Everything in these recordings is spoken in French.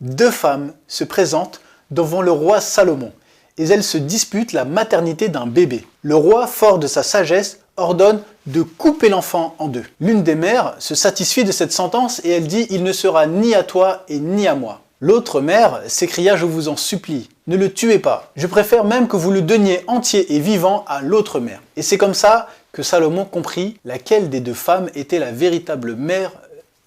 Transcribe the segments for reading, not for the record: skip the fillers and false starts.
Deux femmes se présentent devant le roi Salomon et elles se disputent la maternité d'un bébé. Le roi, fort de sa sagesse, ordonne de couper l'enfant en deux. L'une des mères se satisfit de cette sentence et elle dit « Il ne sera ni à toi et ni à moi ». L'autre mère s'écria « Je vous en supplie, ne le tuez pas. Je préfère même que vous le donniez entier et vivant à l'autre mère. » Et c'est comme ça que Salomon comprit laquelle des deux femmes était la véritable mère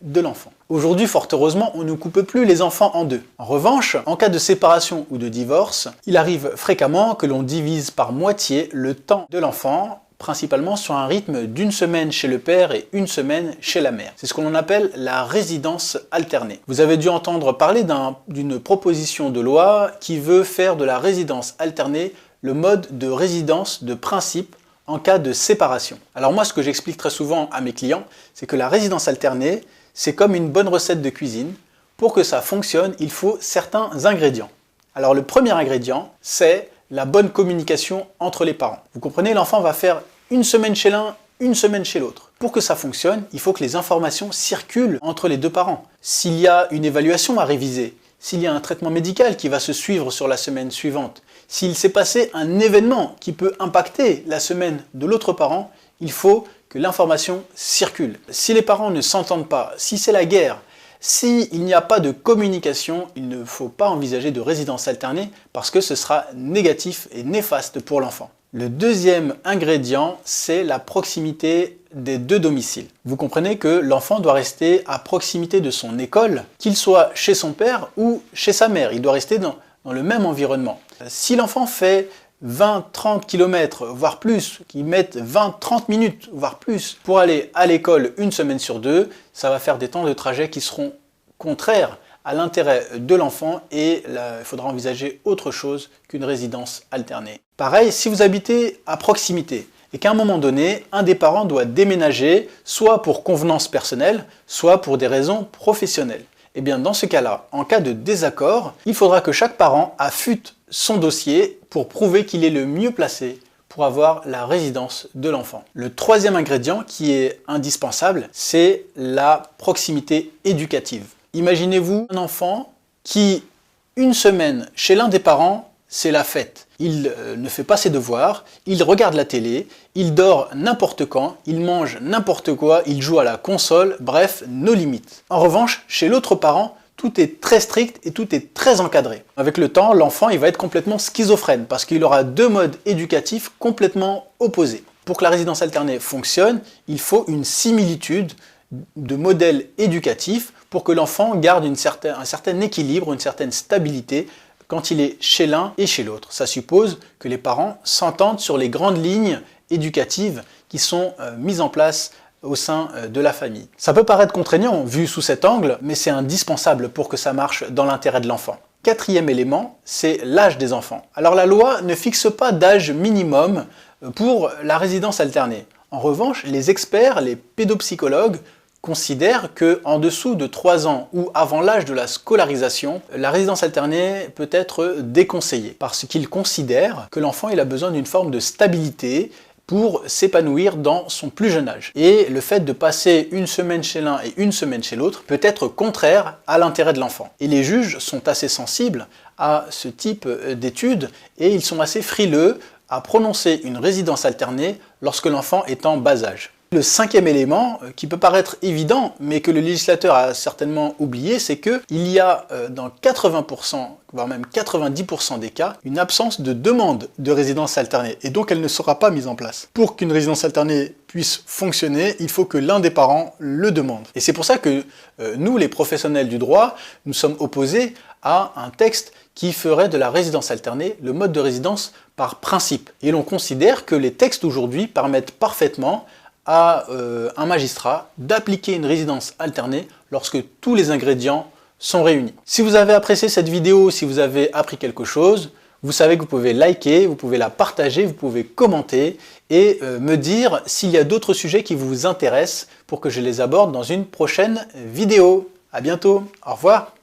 de l'enfant. Aujourd'hui, fort heureusement, on ne coupe plus les enfants en deux. En revanche, en cas de séparation ou de divorce, il arrive fréquemment que l'on divise par moitié le temps de l'enfant, principalement sur un rythme d'une semaine chez le père et une semaine chez la mère. C'est ce qu'on appelle la résidence alternée. Vous avez dû entendre parler d'une proposition de loi qui veut faire de la résidence alternée le mode de résidence de principe en cas de séparation. Alors moi, ce que j'explique très souvent à mes clients, c'est que la résidence alternée, c'est comme une bonne recette de cuisine. Pour que ça fonctionne, il faut certains ingrédients. Alors le premier ingrédient, c'est la bonne communication entre les parents. Vous comprenez, l'enfant va faire une semaine chez l'un, une semaine chez l'autre. Pour que ça fonctionne, il faut que les informations circulent entre les deux parents. S'il y a une évaluation à réviser, s'il y a un traitement médical qui va se suivre sur la semaine suivante, s'il s'est passé un événement qui peut impacter la semaine de l'autre parent, il faut que l'information circule. Si les parents ne s'entendent pas, si c'est la guerre, s'il n'y a pas de communication, il ne faut pas envisager de résidence alternée parce que ce sera négatif et néfaste pour l'enfant. Le deuxième ingrédient, c'est la proximité des deux domiciles. Vous comprenez que l'enfant doit rester à proximité de son école, qu'il soit chez son père ou chez sa mère. Il doit rester dans le même environnement. Si l'enfant fait 20-30 km, voire plus, qui mettent 20-30 minutes, voire plus, pour aller à l'école une semaine sur deux, ça va faire des temps de trajet qui seront contraires à l'intérêt de l'enfant et il faudra envisager autre chose qu'une résidence alternée. Pareil, si vous habitez à proximité et qu'à un moment donné, un des parents doit déménager, soit pour convenance personnelle, soit pour des raisons professionnelles. Et bien dans ce cas-là, en cas de désaccord, il faudra que chaque parent affûte son dossier pour prouver qu'il est le mieux placé pour avoir la résidence de l'enfant. Le troisième ingrédient qui est indispensable, c'est la proximité éducative. Imaginez-vous un enfant qui, une semaine chez l'un des parents, c'est la fête. Il ne fait pas ses devoirs, il regarde la télé, il dort n'importe quand, il mange n'importe quoi, il joue à la console, bref, nos limites. En revanche, chez l'autre parent, tout est très strict et tout est très encadré. Avec le temps, l'enfant il va être complètement schizophrène parce qu'il aura deux modes éducatifs complètement opposés. Pour que la résidence alternée fonctionne, il faut une similitude de modèles éducatifs pour que l'enfant garde un certain équilibre, une certaine stabilité quand il est chez l'un et chez l'autre. Ça suppose que les parents s'entendent sur les grandes lignes éducatives qui sont mises en place au sein de la famille. Ça peut paraître contraignant vu sous cet angle, mais c'est indispensable pour que ça marche dans l'intérêt de l'enfant. Quatrième élément, c'est l'âge des enfants. Alors la loi ne fixe pas d'âge minimum pour la résidence alternée. En revanche, les experts, les pédopsychologues, considèrent qu'en dessous de 3 ans ou avant l'âge de la scolarisation, la résidence alternée peut être déconseillée parce qu'ils considèrent que l'enfant a besoin d'une forme de stabilité pour s'épanouir dans son plus jeune âge. Et le fait de passer une semaine chez l'un et une semaine chez l'autre peut être contraire à l'intérêt de l'enfant. Et les juges sont assez sensibles à ce type d'études et ils sont assez frileux à prononcer une résidence alternée lorsque l'enfant est en bas âge. Le cinquième élément, qui peut paraître évident, mais que le législateur a certainement oublié, c'est qu'il y a dans 80%, voire même 90% des cas, une absence de demande de résidence alternée, et donc elle ne sera pas mise en place. Pour qu'une résidence alternée puisse fonctionner, il faut que l'un des parents le demande. Et c'est pour ça que nous, les professionnels du droit, nous sommes opposés à un texte qui ferait de la résidence alternée le mode de résidence par principe. Et l'on considère que les textes d'aujourd'hui permettent parfaitement à un magistrat d'appliquer une résidence alternée lorsque tous les ingrédients sont réunis. Si vous avez apprécié cette vidéo, si vous avez appris quelque chose, vous savez que vous pouvez liker, vous pouvez la partager, vous pouvez commenter et me dire s'il y a d'autres sujets qui vous intéressent pour que je les aborde dans une prochaine vidéo. À bientôt, au revoir.